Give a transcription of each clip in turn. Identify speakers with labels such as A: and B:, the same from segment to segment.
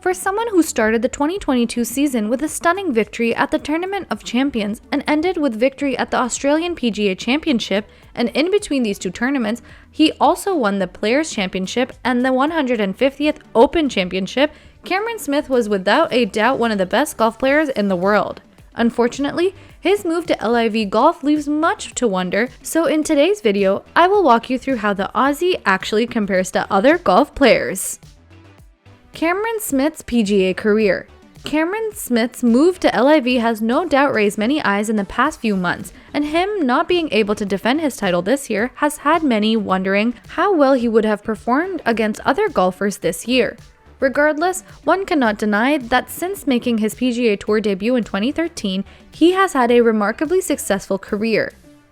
A: For someone who started the 2022 season with a stunning victory at the Tournament of Champions and ended with victory at the Australian PGA Championship, and in between these two tournaments, he also won the Players' Championship and the 150th Open Championship, Cameron Smith was without a doubt one of the best golf players in the world. Unfortunately, his move to LIV Golf leaves much to wonder, so in today's video, I will walk you through how the Aussie actually compares to other golf players. Cameron Smith's PGA career. Cameron Smith's move to LIV has no doubt raised many eyes in the past few months, and him not being able to defend his title this year has had many wondering how well he would have performed against other golfers this year. Regardless, one cannot deny that since making his PGA Tour debut in 2013, he has had a remarkably successful career.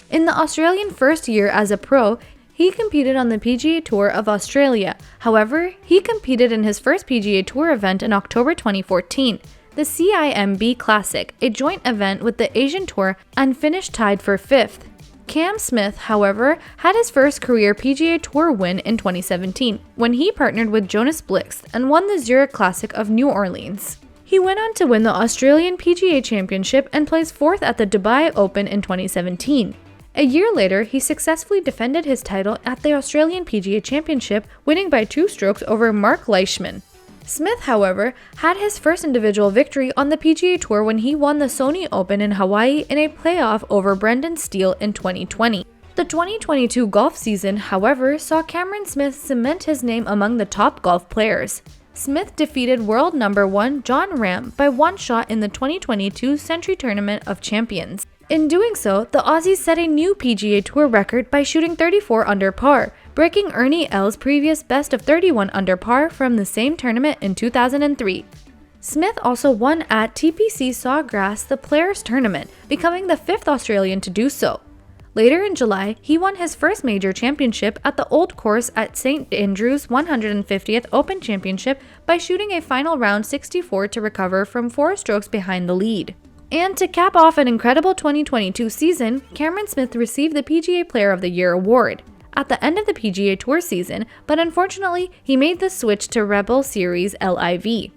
A: In the Australian first year as a pro, he competed on the PGA Tour of Australia. However, he competed in his first PGA Tour event in October 2014, the CIMB Classic, a joint event with the Asian Tour, and finished tied for 5th. Cam Smith, however, had his first career PGA Tour win in 2017, when he partnered with Jonas Blixt and won the Zurich Classic of New Orleans. He went on to win the Australian PGA Championship and placed 4th at the Dubai Open in 2017. A year later, he successfully defended his title at the Australian PGA Championship, winning by 2 strokes over Mark Leishman. Smith, however, had his first individual victory on the PGA Tour when he won the Sony Open in Hawaii in a playoff over Brendan Steele in 2020. The 2022 golf season, however, saw Cameron Smith cement his name among the top golf players. Smith defeated world number 1 John Ram by 1 shot in the 2022 Century Tournament of Champions. In doing so, the Aussies set a new PGA Tour record by shooting 34 under par, breaking Ernie Els' previous best of 31 under par from the same tournament in 2003. Smith also won at TPC Sawgrass the Players' Tournament, becoming the 5th Australian to do so. Later in July, he won his first major championship at the Old Course at St Andrews 150th Open Championship by shooting a final round 64 to recover from 4 strokes behind the lead. And to cap off an incredible 2022 season, Cameron Smith received the PGA Player of the Year award at the end of the PGA Tour season, but unfortunately, he made the switch to Rebel Series LIV.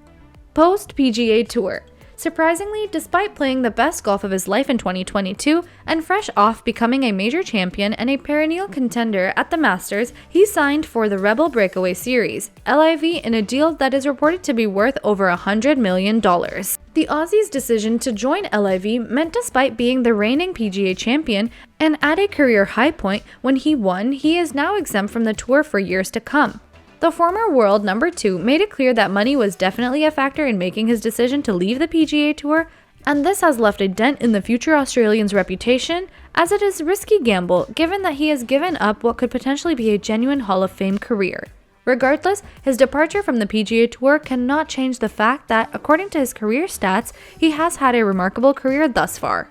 A: Post-PGA Tour. Surprisingly, despite playing the best golf of his life in 2022 and fresh off becoming a major champion and a perennial contender at the Masters, he signed for the Rebel Breakaway Series, LIV, in a deal that is reported to be worth over $100 million. The Aussie's decision to join LIV meant, despite being the reigning PGA champion and at a career high point when he won, he is now exempt from the tour for years to come. The former world number 2 made it clear that money was definitely a factor in making his decision to leave the PGA Tour, and this has left a dent in the future Australian's reputation, as it is a risky gamble given that he has given up what could potentially be a genuine Hall of Fame career. Regardless, his departure from the PGA Tour cannot change the fact that, according to his career stats, he has had a remarkable career thus far.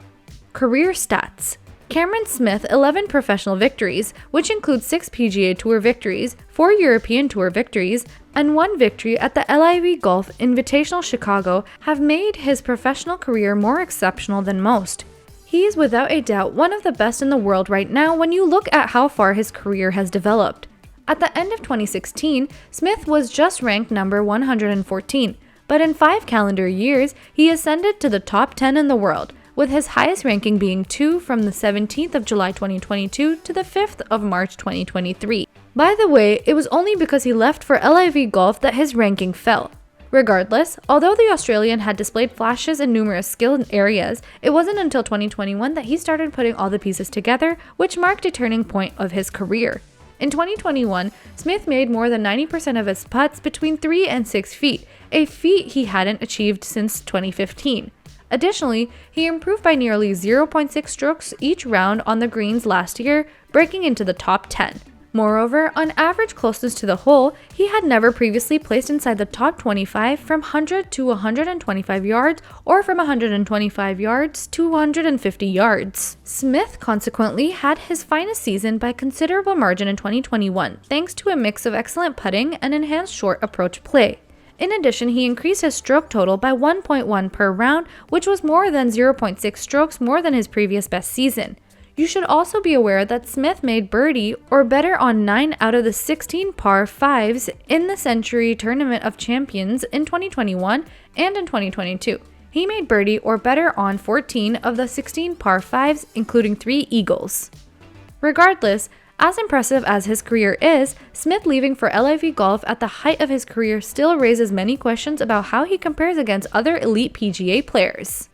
A: Career stats. Cameron Smith 11 professional victories, which include 6 PGA Tour victories, 4 European Tour victories, and 1 victory at the LIV Golf Invitational Chicago, have made his professional career more exceptional than most. He is without a doubt one of the best in the world right now when you look at how far his career has developed. At the end of 2016, Smith was just ranked number 114, but in 5 calendar years, he ascended to the top 10 in the world, with his highest ranking being 2 from the 17th of July 2022 to the 5th of March 2023. By the way, it was only because he left for LIV Golf that his ranking fell. Regardless, although the Australian had displayed flashes in numerous skill areas, it wasn't until 2021 that he started putting all the pieces together, which marked a turning point of his career. In 2021, Smith made more than 90% of his putts between 3 and 6 feet, a feat he hadn't achieved since 2015. Additionally, he improved by nearly 0.6 strokes each round on the greens last year, breaking into the top 10. Moreover, on average closeness to the hole, he had never previously placed inside the top 25 from 100 to 125 yards or from 125 yards to 150 yards. Smith consequently had his finest season by considerable margin in 2021, thanks to a mix of excellent putting and enhanced short approach play. In addition, he increased his stroke total by 1.1 per round, which was more than 0.6 strokes more than his previous best season. You should also be aware that Smith made birdie or better on 9 out of the 16 par 5s in the Century Tournament of Champions in 2021 and in 2022. He made birdie or better on 14 of the 16 par 5s, including 3 eagles. Regardless, as impressive as his career is, Smith leaving for LIV Golf at the height of his career still raises many questions about how he compares against other elite PGA players.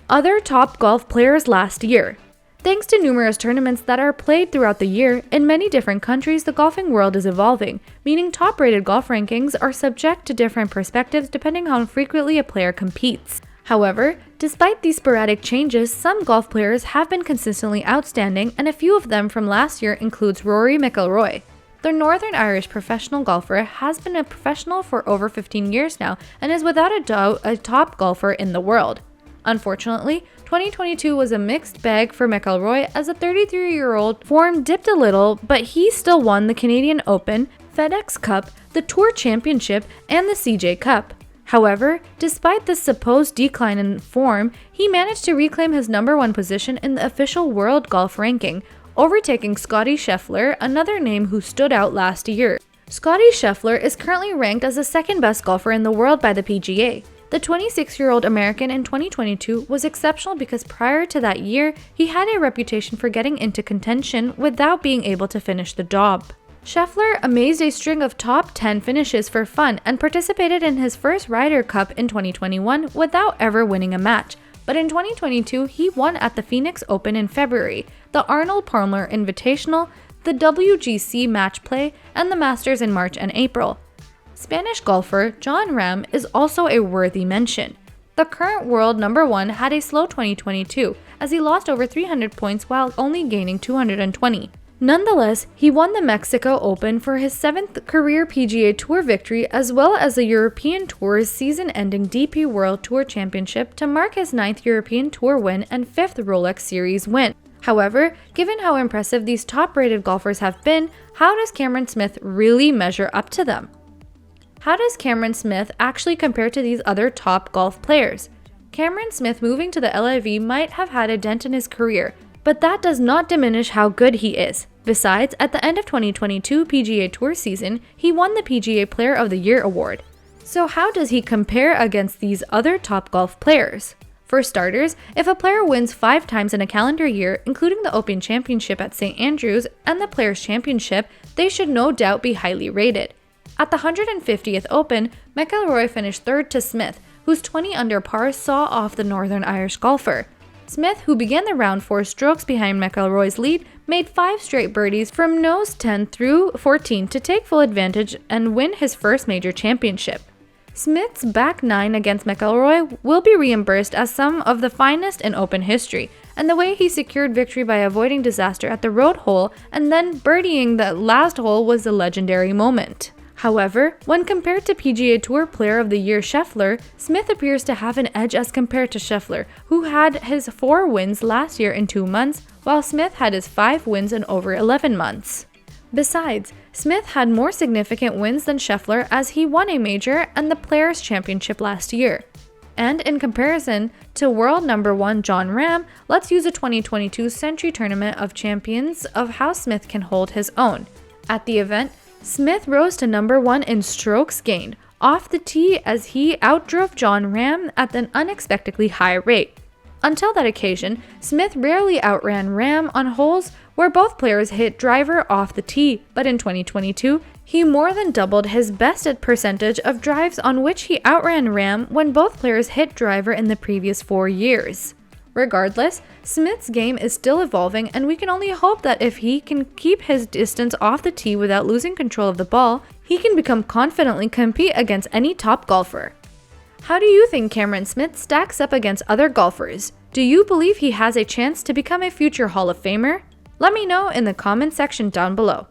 A: Other top golf players last year. Thanks to numerous tournaments that are played throughout the year, in many different countries the golfing world is evolving, meaning top-rated golf rankings are subject to different perspectives depending on how frequently a player competes. However, despite these sporadic changes, some golf players have been consistently outstanding, and a few of them from last year includes Rory McIlroy. The Northern Irish professional golfer has been a professional for over 15 years now and is without a doubt a top golfer in the world. Unfortunately, 2022 was a mixed bag for McIlroy as a 33-year-old form dipped a little, but he still won the Canadian Open, FedEx Cup, the Tour Championship, and the CJ Cup. However, despite this supposed decline in form, he managed to reclaim his #1 position in the official World Golf Ranking, overtaking Scottie Scheffler, another name who stood out last year. Scottie Scheffler is currently ranked as the second best golfer in the world by the PGA. The 26-year-old American in 2022 was exceptional because prior to that year, he had a reputation for getting into contention without being able to finish the job. Scheffler amazed a string of top 10 finishes for fun and participated in his first Ryder Cup in 2021 without ever winning a match. But in 2022, he won at the Phoenix Open in February, the Arnold Palmer Invitational, the WGC Match Play, and the Masters in March and April. Spanish golfer Jon Rahm is also a worthy mention. The current world #1 had a slow 2022 as he lost over 300 points while only gaining 220. Nonetheless, he won the Mexico Open for his 7th career PGA Tour victory as well as the European Tour's season-ending DP World Tour Championship to mark his 9th European Tour win and 5th Rolex Series win. However, given how impressive these top-rated golfers have been, how does Cameron Smith really measure up to them? How does Cameron Smith actually compare to these other top golf players? Cameron Smith moving to the LIV might have had a dent in his career, but that does not diminish how good he is. Besides, at the end of 2022 PGA Tour season, he won the PGA Player of the Year award. So how does he compare against these other top golf players? For starters, if a player wins 5 times in a calendar year, including the Open Championship at St. Andrews and the Players' Championship, they should no doubt be highly rated. At the 150th Open, McIlroy finished 3rd to Smith, whose 20 under par saw off the Northern Irish golfer. Smith, who began the round 4 strokes behind McIlroy's lead, made 5 straight birdies from nose 10 through 14 to take full advantage and win his first major championship. Smith's back 9 against McIlroy will be reimbursed as some of the finest in Open history, and the way he secured victory by avoiding disaster at the road hole and then birdieing the last hole was a legendary moment. However, when compared to PGA Tour Player of the Year Scheffler, Smith appears to have an edge as compared to Scheffler, who had his 4 wins last year in 2 months, while Smith had his 5 wins in over 11 months. Besides, Smith had more significant wins than Scheffler as he won a major and the Players' Championship last year. And in comparison to world #1 Jon Rahm, let's use a 2022 Century Tournament of Champions of how Smith can hold his own. At the event, Smith rose to #1 in strokes gained off the tee as he outdrove Jon Rahm at an unexpectedly high rate. Until that occasion, Smith rarely outran Rahm on holes where both players hit driver off the tee, but in 2022, he more than doubled his best percentage of drives on which he outran Rahm when both players hit driver in the previous 4 years. Regardless, Smith's game is still evolving, and we can only hope that if he can keep his distance off the tee without losing control of the ball, he can confidently compete against any top golfer. How do you think Cameron Smith stacks up against other golfers? Do you believe he has a chance to become a future Hall of Famer? Let me know in the comment section down below.